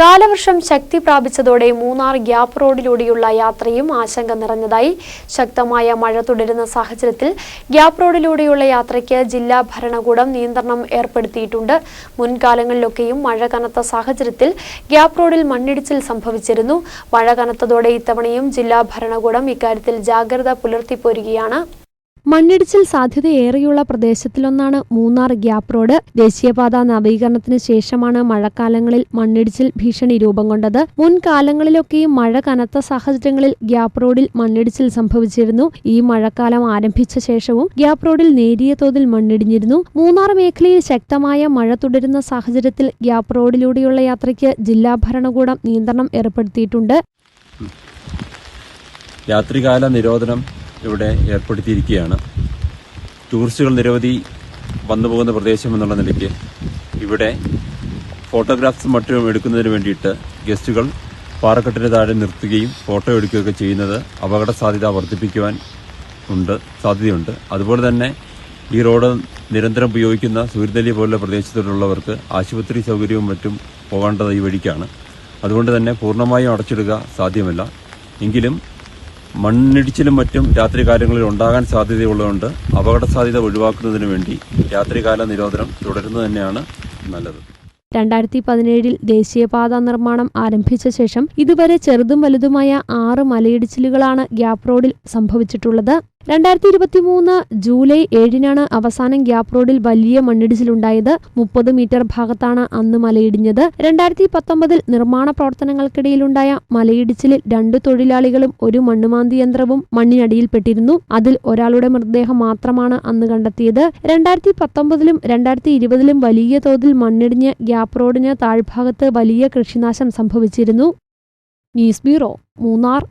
കാലവർഷം ശക്തി പ്രാപിച്ചതോടെ മൂന്നാർ ഗ്യാപ്പ് റോഡിലൂടെയുള്ള യാത്രയും ആശങ്ക നിറഞ്ഞതായി. ശക്തമായ മഴ തുടരുന്ന സാഹചര്യത്തിൽ ഗ്യാപ്പ് റോഡിലൂടെയുള്ള യാത്രയ്ക്ക് ജില്ലാ ഭരണകൂടം നിയന്ത്രണം ഏർപ്പെടുത്തിയിട്ടുണ്ട്. മുൻകാലങ്ങളിലൊക്കെയും മഴ കനത്ത സാഹചര്യത്തിൽ ഗ്യാപ്പ് റോഡിൽ മണ്ണിടിച്ചിൽ സംഭവിച്ചിരുന്നു. മഴ കനത്തതോടെ ഇത്തവണയും ജില്ലാ ഭരണകൂടം ഇക്കാര്യത്തിൽ ജാഗ്രത പുലർത്തിപ്പോരുകയാണ്. മണ്ണിടിച്ചിൽ സാധ്യതയേറെയുള്ള പ്രദേശത്തിലൊന്നാണ് മൂന്നാർ ഗ്യാപ്പ് റോഡ്. ദേശീയപാത നവീകരണത്തിന് ശേഷമാണ് മഴക്കാലങ്ങളിൽ മണ്ണിടിച്ചിൽ ഭീഷണി രൂപം കൊണ്ടത്. മുൻകാലങ്ങളിലൊക്കെയും മഴ കനത്ത സാഹചര്യങ്ങളിൽ ഗ്യാപ്പ് റോഡിൽ മണ്ണിടിച്ചിൽ സംഭവിച്ചിരുന്നു. ഈ മഴക്കാലം ആരംഭിച്ച ശേഷവും ഗ്യാപ്പ് റോഡിൽ നേരിയ തോതിൽ മണ്ണിടിഞ്ഞിരുന്നു. മൂന്നാർ മേഖലയിൽ ശക്തമായ മഴ തുടരുന്ന സാഹചര്യത്തിൽ ഗ്യാപ്പ് റോഡിലൂടെയുള്ള യാത്രയ്ക്ക് ജില്ലാ ഭരണകൂടം നിയന്ത്രണം ഏർപ്പെടുത്തിയിട്ടുണ്ട്. രാത്രികാല നിരോധനം ഇവിടെ ഏർപ്പെടുത്തിയിരിക്കുകയാണ്. ടൂറിസ്റ്റുകൾ നിരവധി വന്നുപോകുന്ന പ്രദേശം എന്നുള്ള നിലയ്ക്ക് ഇവിടെ ഫോട്ടോഗ്രാഫ്സ് മറ്റും എടുക്കുന്നതിന് വേണ്ടിയിട്ട് ഗസ്റ്റുകൾ പാറക്കെട്ടിന് താഴെ നിർത്തുകയും ഫോട്ടോ എടുക്കുകയൊക്കെ ചെയ്യുന്നത് അപകട സാധ്യത വർദ്ധിപ്പിക്കുവാൻ സാധ്യതയുണ്ട്. അതുപോലെ തന്നെ ഈ റോഡ് നിരന്തരം ഉപയോഗിക്കുന്ന സൂര്യനെല്ലി പോലുള്ള പ്രദേശത്തുള്ളവർക്ക് ആശുപത്രി സൗകര്യവും മറ്റും പോകേണ്ടത് ഈ വഴിക്കാണ്. അതുകൊണ്ട് തന്നെ പൂർണ്ണമായും അടച്ചിടുക സാധ്യമല്ല. എങ്കിലും മണ്ണിടിച്ചിലും മറ്റും രാത്രികാലങ്ങളിൽ ഉണ്ടാകാൻ സാധ്യതയുള്ളതുകൊണ്ട് അപകട സാധ്യത ഒഴിവാക്കുന്നതിന് വേണ്ടി രാത്രികാല നിരോധനം തുടരുന്നത് തന്നെയാണ് നല്ലത്. 2017 ദേശീയപാത നിർമ്മാണം ആരംഭിച്ച ശേഷം ഇതുവരെ ചെറുതും വലുതുമായ 6 മലയിടിച്ചിലുകളാണ് ഗ്യാപ്പ് റോഡിൽ സംഭവിച്ചിട്ടുള്ളത്. 2023 ജൂലൈ 7 അവസാനം ഗ്യാപ്പ് റോഡിൽ വലിയ മണ്ണിടിച്ചിലുണ്ടായത്. 30 മീറ്റർ ഭാഗത്താണ് അന്ന് മലയിടിഞ്ഞത്. 2019 നിർമ്മാണ പ്രവർത്തനങ്ങൾക്കിടയിലുണ്ടായ മലയിടിച്ചിലിൽ 2 തൊഴിലാളികളും 1 മണ്ണുമാന്തി യന്ത്രവും മണ്ണിനടിയിൽപ്പെട്ടിരുന്നു. അതിൽ ഒരാളുടെ മൃതദേഹം മാത്രമാണ് അന്ന് കണ്ടെത്തിയത്. 2019 2020 വലിയ തോതിൽ മണ്ണിടിഞ്ഞ് ഗ്യാപ്പ് റോഡിന് താഴ്ഭാഗത്ത് വലിയ കൃഷിനാശം സംഭവിച്ചിരുന്നു. News bureau, Munnar.